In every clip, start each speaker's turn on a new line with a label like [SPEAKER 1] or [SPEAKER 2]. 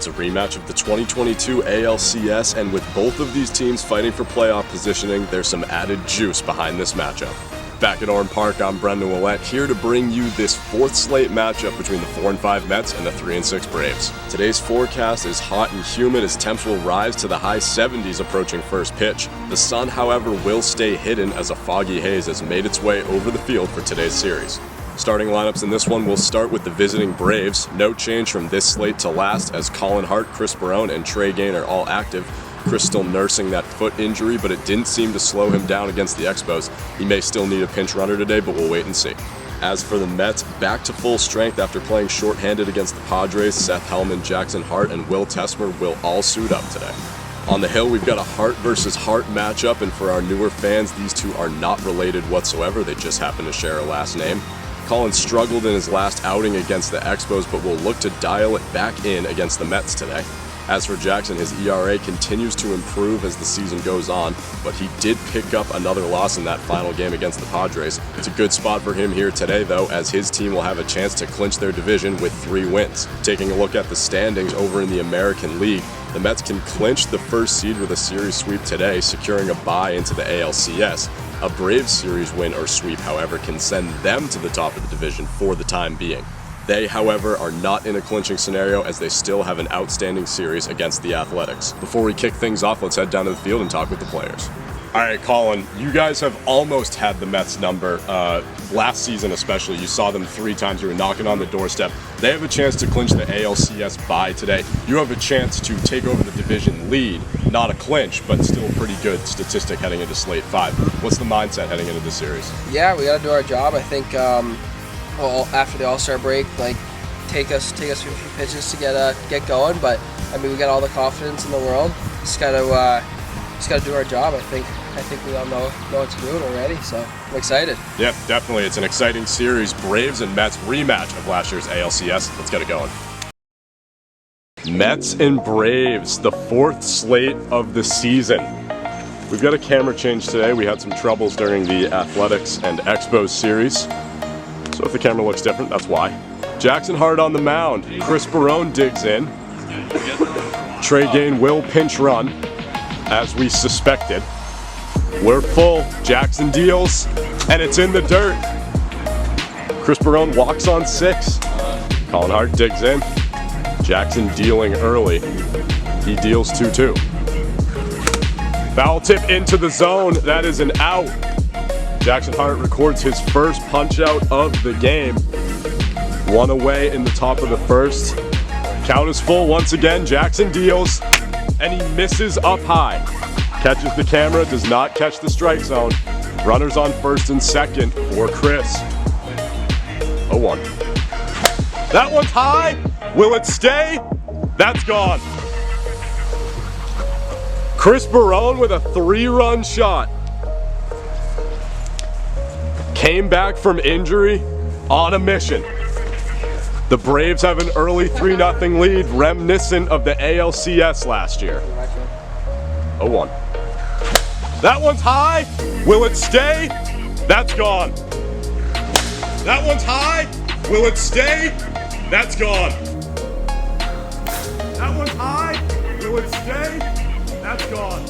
[SPEAKER 1] It's a rematch of the 2022 ALCS, and with both of these teams fighting for playoff positioning, there's some added juice behind this matchup. Back at Orem Park, I'm Brendan Willett, here to bring you this fourth slate matchup between the 4-5 Mets and the 3-6 Braves. Today's forecast is hot and humid as temps will rise to the high 70s approaching first pitch. The sun, however, will stay hidden as a foggy haze has made its way over the field for today's series. Starting lineups in this one, we'll start with the visiting Braves. No change from this slate to last as Colin Hart, Chris Barone, and Trey Gain are all active. Chris still nursing that foot injury, but it didn't seem to slow him down against the Expos. He may still need a pinch runner today, but we'll wait and see. As for the Mets, back to full strength after playing shorthanded against the Padres, Seth Hellman, Jackson Hart, and Will Tesmer will all suit up today. On the hill, we've got a Hart versus Hart matchup, and for our newer fans, these two are not related whatsoever. They just happen to share a last name. Colin struggled in his last outing against the Expos, but will look to dial it back in against the Mets today. As for Jackson, his ERA continues to improve as the season goes on, but he did pick up another loss in that final game against the Padres. It's a good spot for him here today, though, as his team will have a chance to clinch their division with 3 wins. Taking a look at the standings over in the American League, the Mets can clinch the first seed with a series sweep today, securing a bye into the ALCS. A Braves series win or sweep, however, can send them to the top of the division for the time being. They, however, are not in a clinching scenario as they still have an outstanding series against the Athletics. Before we kick things off, let's head down to the field and talk with the players. All right, Colin, you guys have almost had the Mets number. Last season especially, you saw them 3 times. You were knocking on the doorstep. They have a chance to clinch the ALCS bye today. You have a chance to take over the division lead. Not a clinch, but still a pretty good statistic heading into Slate 5. What's the mindset heading into this series?
[SPEAKER 2] Yeah, we got to do our job. I think well, after the All-Star break, like take us a few pitches to get going. But I mean, we got all the confidence in the world. Just got to do our job. I think we all know what to do already. So I'm excited.
[SPEAKER 1] Yeah, definitely. It's an exciting series. Braves and Mets rematch of last year's ALCS. Let's get it going. Mets and Braves, the 4th slate of the season. We've got a camera change today. We had some troubles during the Athletics and Expos series. So if the camera looks different, that's why. Jackson Hart on the mound. Chris Barone digs in. Trey Gain will pinch run, as we suspected. We're full. Jackson deals, and it's in the dirt. Chris Barone walks on 6. Colin Hart digs in. Jackson dealing early. He deals 2-2. Foul tip into the zone. That is an out. Jackson Hart records his first punch out of the game. 1 away in the top of the first. Count is full once again. Jackson deals, and he misses up high. Catches the camera, does not catch the strike zone. Runners on first and second for Chris. 0-1. That one's high. Will it stay? That's gone. Chris Barone with a 3-run shot. Came back from injury on a mission. The Braves have an early 3-0 lead, reminiscent of the ALCS last year. 0-1. That one's high. Will it stay? That's gone. That one's high. Will it stay? That's gone. That one's high. Will it stay? That's gone.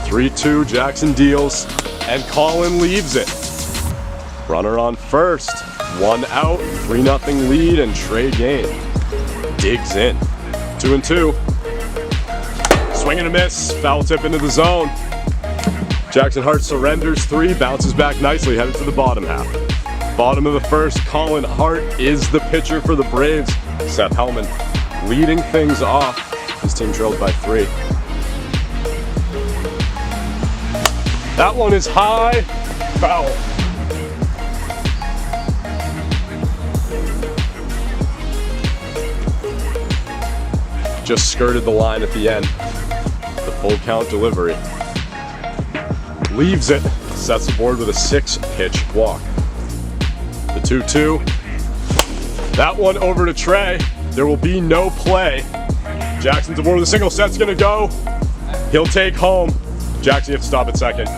[SPEAKER 1] 3-2, Jackson deals, and Colin leaves it. Runner on first, 1 out, 3-0 lead, and Trey Gain digs in. 2-2. Swing and a miss, foul tip into the zone. Jackson Hart surrenders 3, bounces back nicely, headed to the bottom half. Bottom of the first, Colin Hart is the pitcher for the Braves. Seth Hellman leading things off. His team trailed by 3. That one is high, foul. Just skirted the line at the end. The full count delivery. Leaves it, sets the board with a 6-pitch walk. The 2-2. That one over to Trey. There will be no play. Jackson's aboard with a single. Set's gonna go. He'll take home. Jackson, you have to stop at second.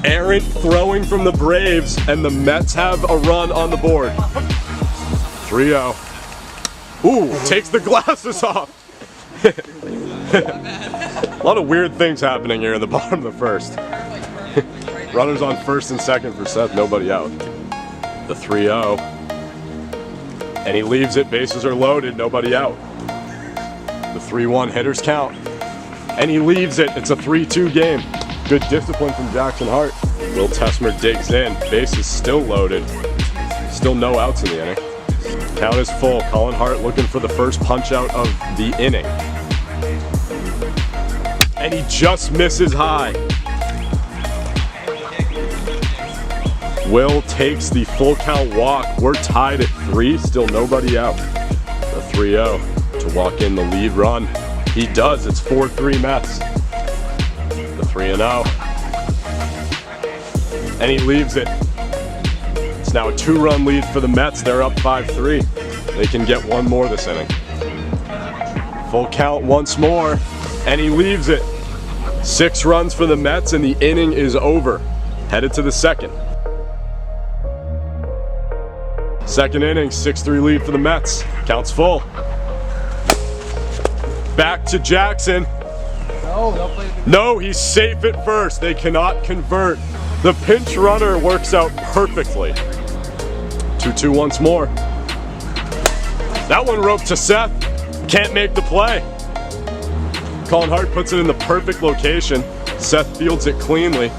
[SPEAKER 1] Errant throwing from the Braves, and the Mets have a run on the board. 3-0. Ooh, takes the glasses off. A lot of weird things happening here in the bottom of the first. Runners on first and second for Seth, nobody out. The 3-0. And he leaves it, bases are loaded, nobody out. The 3-1 hitters count. And he leaves it, it's a 3-2 game. Good discipline from Jackson Hart. Will Tessmer digs in, bases still loaded. Still no outs in the inning. Count is full, Colin Hart looking for the first punch out of the inning. And he just misses high. Will takes the full count walk. We're tied at 3, still nobody out. The 3-0 to walk in the lead run. He does, it's 4-3 Mets. The 3-0. And he leaves it. It's now a 2-run lead for the Mets. They're up 5-3. They can get one more this inning. Full count once more, and he leaves it. 6 runs for the Mets, and the inning is over. Headed to the second. Second inning, 6-3 lead for the Mets. Counts full. Back to Jackson. No, he's safe at first. They cannot convert. The pinch runner works out perfectly. 2-2 once more. That one roped to Seth. Can't make the play. Colin Hart puts it in the perfect location. Seth fields it cleanly.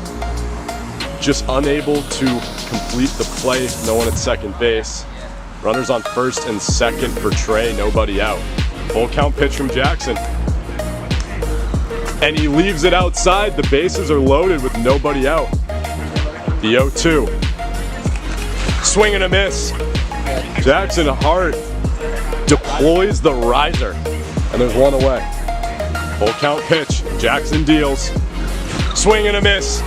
[SPEAKER 1] Just unable to complete the play. No one at second base. Runners on first and second for Trey. Nobody out. Full count pitch from Jackson. And he leaves it outside. The bases are loaded with nobody out. The 0-2. Swing and a miss. Jackson Hart deploys the riser. And there's one away. Full count pitch. Jackson deals. Swing and a miss.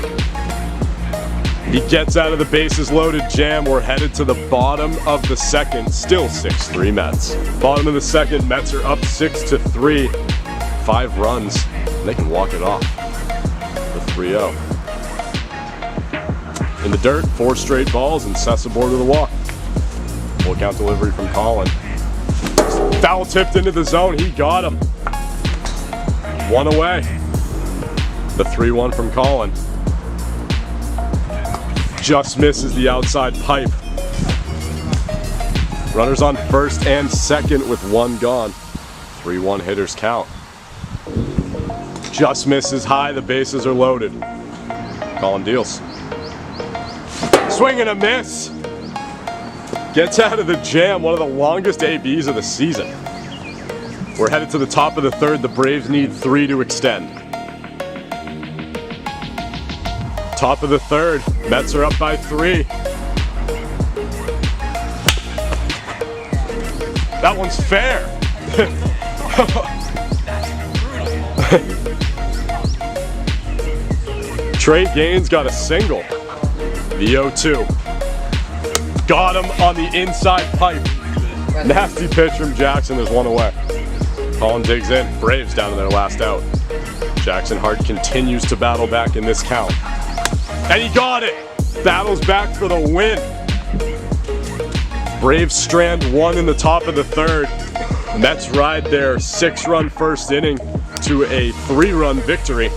[SPEAKER 1] He gets out of the bases loaded jam. We're headed to the bottom of the second. Still 6-3 Mets. Bottom of the second, Mets are up 6-3. 5 runs. And they can walk it off. The 3-0. In the dirt, 4 straight balls, and Seth's aboard with a walk. Full count delivery from Colin. Foul tipped into the zone. He got him. 1 away. The 3-1 from Colin. Just misses the outside pipe. Runners on first and second with 1 gone. 3-1 hitters count. Just misses high. The bases are loaded. Colin deals. Swing and a miss. Gets out of the jam. One of the longest ABs of the season. We're headed to the top of the third. The Braves need 3 to extend. Top of the third. Mets are up by 3. That one's fair. Trey Gaines got a single. The 0-2. Got him on the inside pipe. Nasty pitch from Jackson. There's 1 away. Colin digs in. Braves down to their last out. Jackson Hart continues to battle back in this count. And he got it! Battles back for the win. Braves strand 1 in the top of the third. Mets ride their 6-run first inning to a 3-run victory.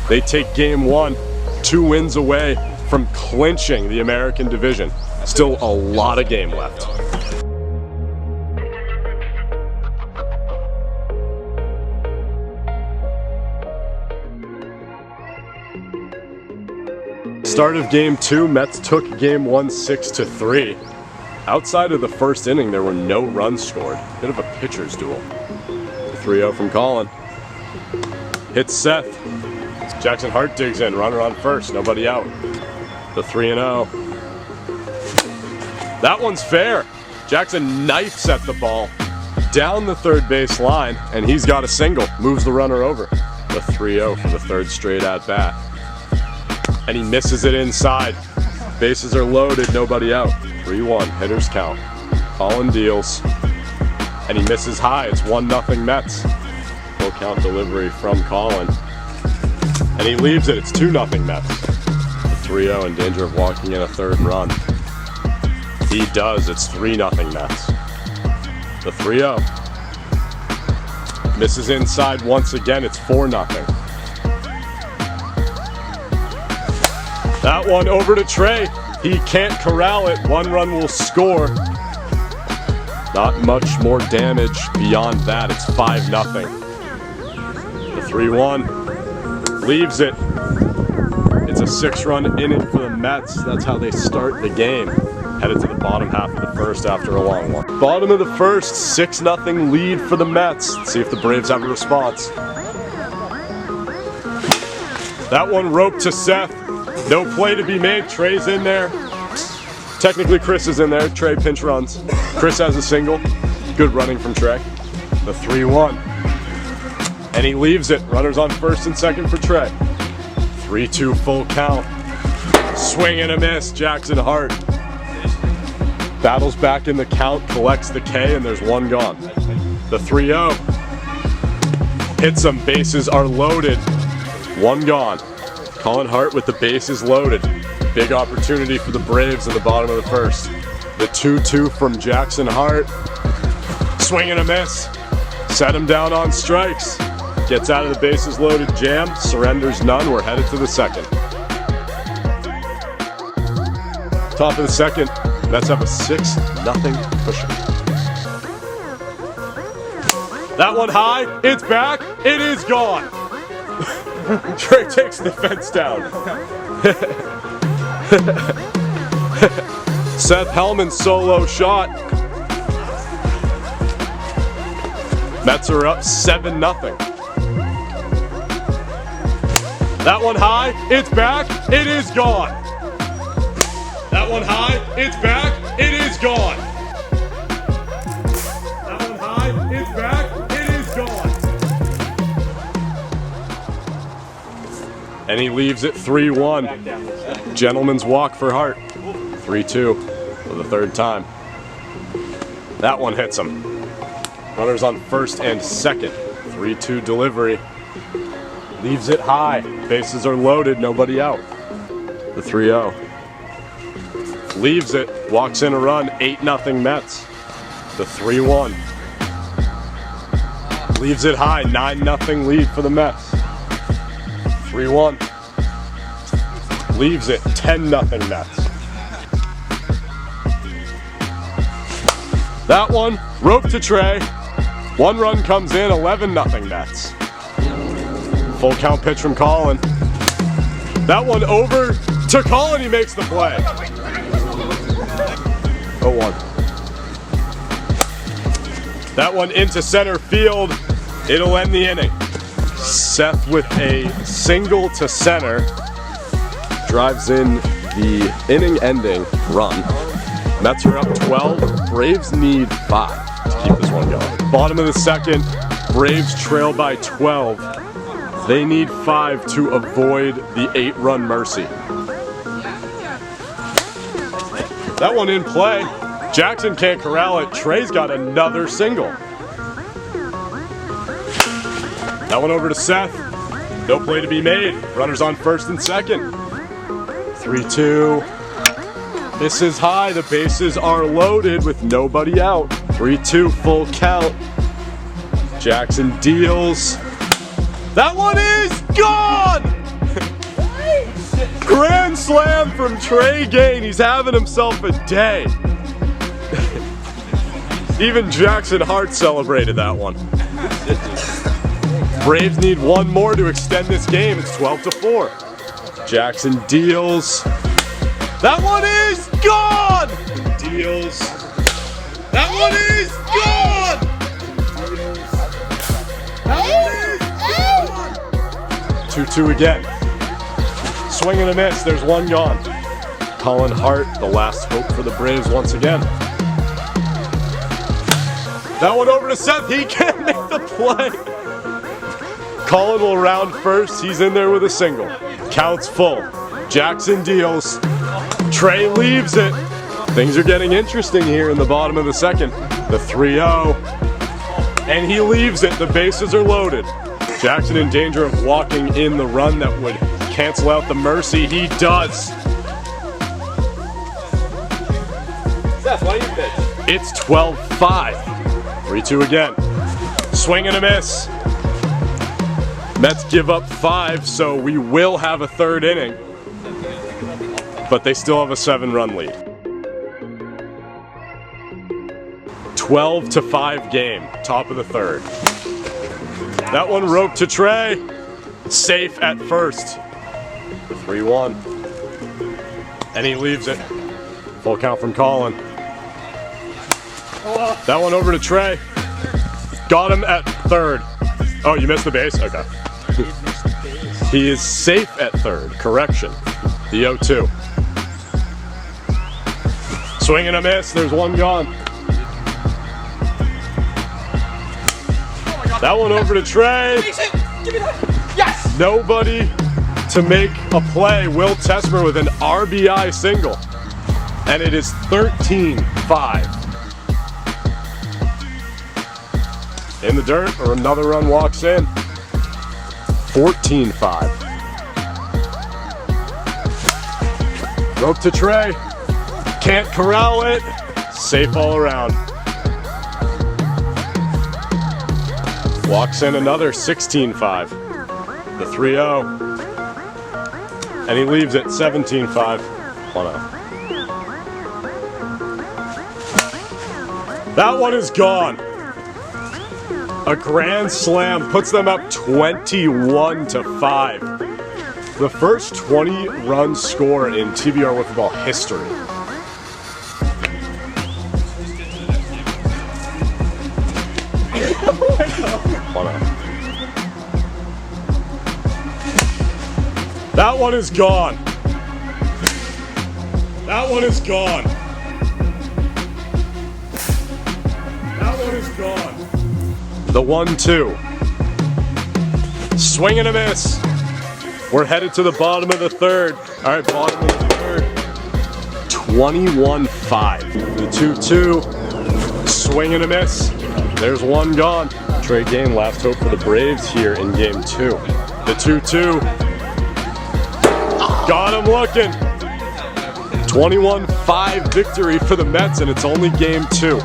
[SPEAKER 1] They take game 1, 2 wins away from clinching the American division. Still a lot of game left. Start of game 2, Mets took game 1 6-3. Outside of the first inning, there were no runs scored. Bit of a pitcher's duel. The 3-0 from Colin. Hits Seth. Jackson Hart digs in, runner on first, nobody out. The 3-0. That one's fair. Jackson knifes at the ball down the third base line, and he's got a single. Moves the runner over. The 3-0 for the 3rd straight at bat. And he misses it inside. Bases are loaded, nobody out. 3-1, hitters count. Colin deals. And he misses high. It's 1-0 Mets. Full count delivery from Colin. And he leaves it. It's 2-0 Mets. The 3-0 in danger of walking in a 3rd run. He does. It's 3-0 Mets. The 3-0. Misses inside once again, it's 4-0. That one over to Trey. He can't corral it. 1 run will score. Not much more damage beyond that. It's 5-0. The 3-1 leaves it. It's a 6-run inning for the Mets. That's how they start the game. Headed to the bottom half of the first after a long one. Bottom of the first, 6-0 lead for the Mets. Let's see if the Braves have a response. That one roped to Seth. No play to be made. Trey's in there. Technically Chris is in there. Trey pinch runs. Chris has a single. Good running from Trey. The 3-1. And he leaves it. Runners on first and second for Trey. 3-2 full count. Swing and a miss. Jackson Hart battles back in the count, collects the K, and there's 1 gone. The 3-0 hits him. Bases are loaded. 1 gone. Colin Hart with the bases loaded. Big opportunity for the Braves in the bottom of the first. The 2-2 from Jackson Hart. Swing and a miss. Set him down on strikes. Gets out of the bases loaded jam. Surrenders none. We're headed to the second. Top of the second. Mets have a 6-0 cushion. That one high. It's back. It is gone. Trey takes the fence down. Seth Hellman's solo shot. Mets are up 7-0. That one high. It's back. It is gone. That one high, it's back, it is gone. That one high, it's back, it is gone. And he leaves it 3-1. Gentleman's walk for Hart. 3-2 for the 3rd time. That one hits him. Runners on first and second. 3-2 delivery. Leaves it high. Bases are loaded, nobody out. The 3-0. Leaves it, walks in a run, 8-0 Mets. The 3-1. Leaves it high, 9-0 lead for the Mets. 3-1. Leaves it, 10-0 Mets. That one, rope to Trey. 1 run comes in, 11-0 Mets. Full count pitch from Colin. That one over to Colin, he makes the play. 0-1. That one into center field. It'll end the inning. Seth with a single to center drives in the inning-ending run. Mets are up 12. Braves need 5 to keep this one going. Bottom of the second, Braves trail by 12. They need 5 to avoid the 8-run mercy. That one in play. Jackson can't corral it. Trey's got another single. That one over to Seth. No play to be made. Runners on first and second. 3-2. This is high. The bases are loaded with nobody out. 3-2 full count. Jackson deals. That one is gone! Grand slam from Trey Gain. He's having himself a day. Even Jackson Hart celebrated that one. Braves need 1 more to extend this game. It's 12-4. Jackson deals. That one is gone! Deals. That one is gone! That one is gone! 2-2 again. Swing and a miss. There's 1 gone. Colin Hart, the last hope for the Braves once again. That one over to Seth. He can't make the play. Colin will round first. He's in there with a single. Counts full. Jackson deals. Trey leaves it. Things are getting interesting here in the bottom of the second. The 3-0. And he leaves it. The bases are loaded. Jackson in danger of walking in the run that would cancel out the mercy. He does. Seth, why do you pitch? It's 12-5. 3-2 again. Swing and a miss. Mets give up 5, so we will have a third inning. But they still have a 7-run lead. 12-5 game, top of the third. That one roped to Trey. Safe at first. The 3-1. And he leaves it. Full count from Colin. That one over to Trey. Got him at third. Oh, you missed the base? Okay. He is safe at third. Correction. The 0-2. Swing and a miss. There's one gone. That one over to Trey.
[SPEAKER 2] Yes!
[SPEAKER 1] Nobody to make a play. Will Tesmer with an RBI single. And it is 13-5. In the dirt, or another run walks in. 14-5. Rope to Trey. Can't corral it. Safe all around. Walks in another 16-5. The 3-0. And he leaves it 17-5. 1-0. That one is gone. A grand slam puts them up 21-5. The first 20-run score in TBR Wiffle Ball history. That one is gone. That one is gone. That one is gone. The 1-2. Swing and a miss. We're headed to the bottom of the third. All right, bottom of the third. 21-5. The 2-2. Swing and a miss. There's one gone. Trey Gain, last hope for the Braves here in game 2. The 2-2. Got him looking. 21-5 victory for the Mets, and it's only game 2.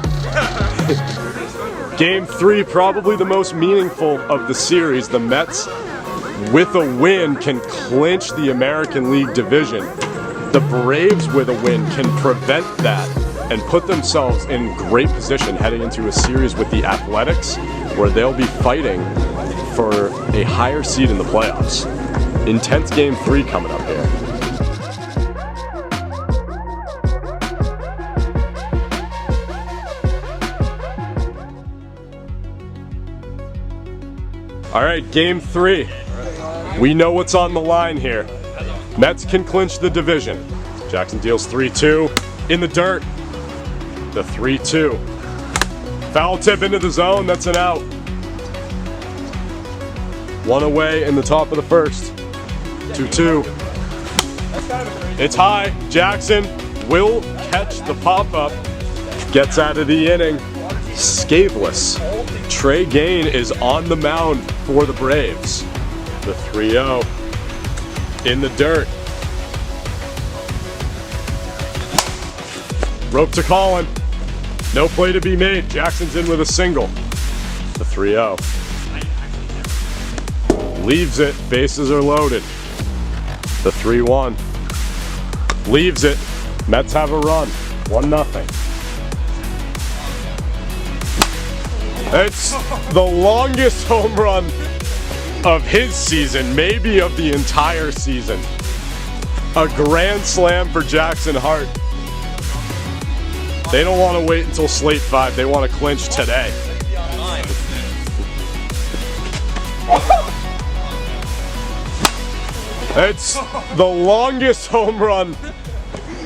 [SPEAKER 1] Game 3, probably the most meaningful of the series. The Mets, with a win, can clinch the American League division. The Braves, with a win, can prevent that and put themselves in great position heading into a series with the Athletics, where they'll be fighting for a higher seed in the playoffs. Intense game 3 coming up here. All right, game 3. We know what's on the line here. Mets can clinch the division. Jackson deals 3-2 in the dirt. The 3-2. Foul tip into the zone, that's an out. One away in the top of the first. 2-2. It's high. Jackson will catch the pop-up. Gets out of the inning. Scatheless. Trey Gain is on the mound for the Braves. The 3-0. In the dirt. Rope to Colin. No play to be made. Jackson's in with a single. The 3-0. Leaves it. Bases are loaded. The 3-1. Leaves it. Mets have a run. 1-0. It's the longest home run of his season, maybe of the entire season. A grand slam for Jackson Hart. They don't want to wait until Slate 5. They want to clinch today. It's the longest home run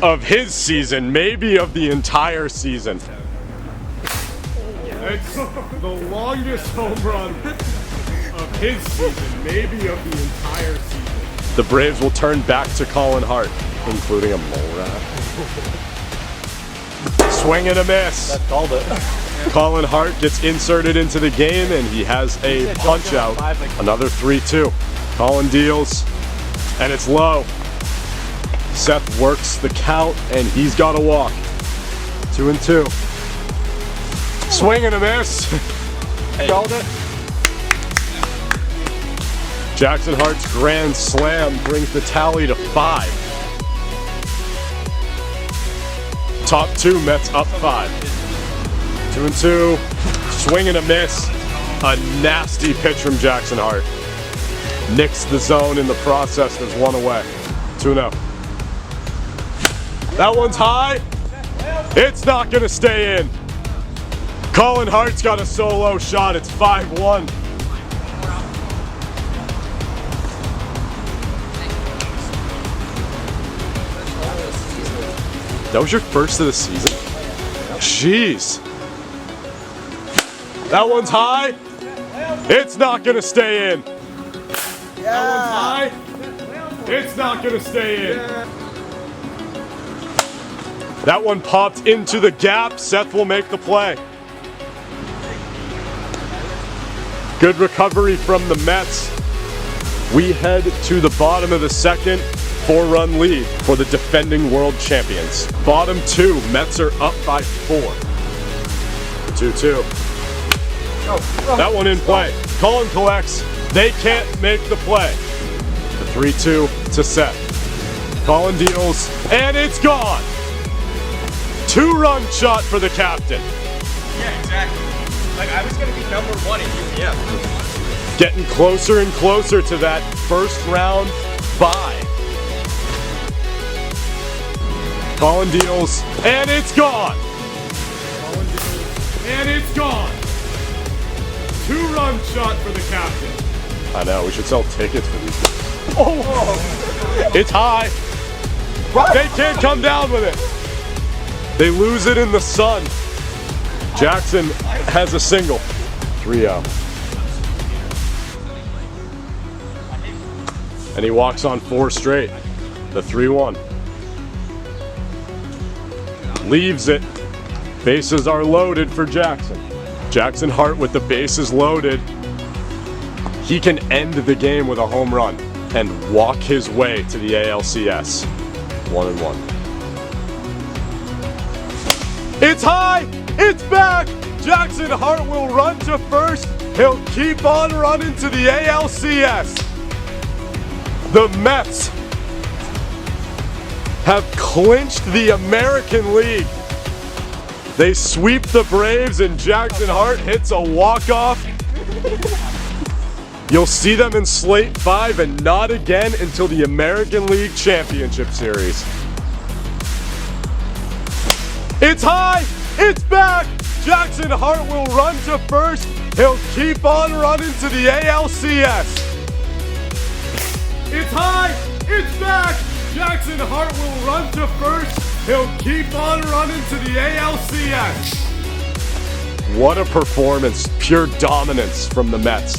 [SPEAKER 1] of his season, maybe of the entire season. It's the longest home run of his season, maybe of the entire season. The Braves will turn back to Colin Hart, including a mole rat. Swing and a miss.
[SPEAKER 3] That called it.
[SPEAKER 1] Colin Hart gets inserted into the game, and he has a punch out. Another 3-2. Colin deals, and it's low. Seth works the count, and he's got a walk. 2-2. Swing and a miss.
[SPEAKER 3] Hey.
[SPEAKER 1] Called it. Jackson Hart's grand slam brings the tally to 5. Top 2, Mets up 5. 2-2, swing and a miss. A nasty pitch from Jackson Hart. Nicks the zone in the process, there's one away. 2-0. That one's high. It's not gonna stay in. Colin Hart's got a solo shot, it's 5-1. That was your first of the season? Jeez. That one's high. It's not gonna stay in. That one's high. It's not gonna stay in. That one popped into the gap. Seth will make the play. Good recovery from the Mets. We head to the bottom of the second. 4-run lead for the defending world champions. Bottom 2, Mets are up by 4. 2-2. That one in play. Colin collects. They can't make the play. The 3-2 to Seth. Colin deals, and it's gone. 2-run shot for the captain.
[SPEAKER 3] Yeah, exactly. Like, I was going to be number 1 in UVM.
[SPEAKER 1] Getting closer and closer to that first round bye. Colin deals, and it's gone. And it's gone. 2-run shot for the captain. I know, we should sell tickets for these. Oh! It's high. They can't come down with it. They lose it in the sun. Jackson has a single. 3-0. And he walks on 4 straight. The 3-1. Leaves it. Bases are loaded for Jackson. Jackson Hart with the bases loaded. He can end the game with a home run and walk his way to the ALCS. 1-1. It's high! It's back! Jackson Hart will run to first. He'll keep on running to the ALCS. The Mets have clinched the American League. They sweep the Braves and Jackson Hart hits a walk-off. You'll see them in Slate 5 and not again until the American League Championship Series. It's high! It's back! Jackson Hart will run to first. He'll keep on running to the ALCS. It's high! It's back! Jackson Hart will run to first. He'll keep on running to the ALCS. What a performance. Pure dominance from the Mets.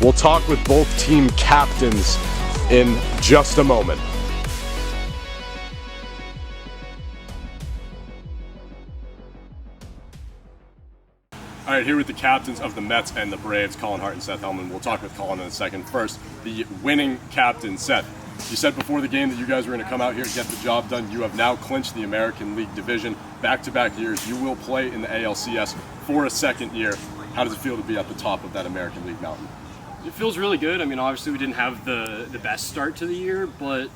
[SPEAKER 1] We'll talk with both team captains in just a moment. All right, here with the captains of the Mets and the Braves, Colin Hart and Seth Hellman. We'll talk with Colin in a second. First, the winning captain, Seth. You said before the game that you guys were going to come out here and get the job done. You have now clinched the American League division. Back-to-back years, you will play in the ALCS for a second year. How does it feel to be at the top of that American League mountain?
[SPEAKER 4] It feels really good. I mean, obviously we didn't have the best start to the year, but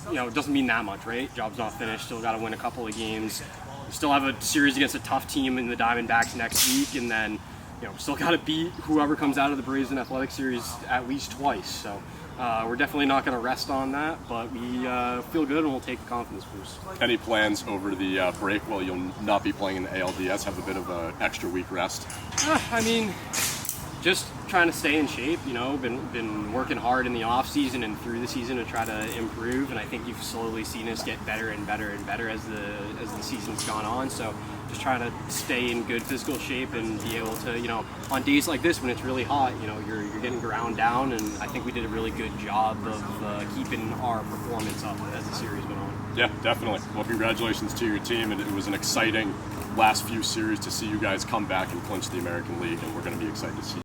[SPEAKER 4] you know, it doesn't mean that much, right? Job's not finished. Still got to win a couple of games. We still have a series against a tough team in the Diamondbacks next week, and then still got to beat whoever comes out of the Braves and Athletic Series at least twice. So we're definitely not going to rest on that, but we feel good and we'll take a confidence boost.
[SPEAKER 1] Any plans over the break? Well, you'll not be playing in the ALDS. Have a bit of an extra week rest.
[SPEAKER 4] I mean, just trying to stay in shape. Been working hard in the off season and through the season to try to improve, and I think you've slowly seen us get better and better and better as the season's gone on. So just trying to stay in good physical shape and be able to, on days like this when it's really hot, you're getting ground down, and I think we did a really good job of keeping our performance up as the series went on.
[SPEAKER 1] Yeah, definitely. Well, congratulations to your team, and it was an exciting last few series to see you guys come back and clinch the American League, and we're going to be excited to see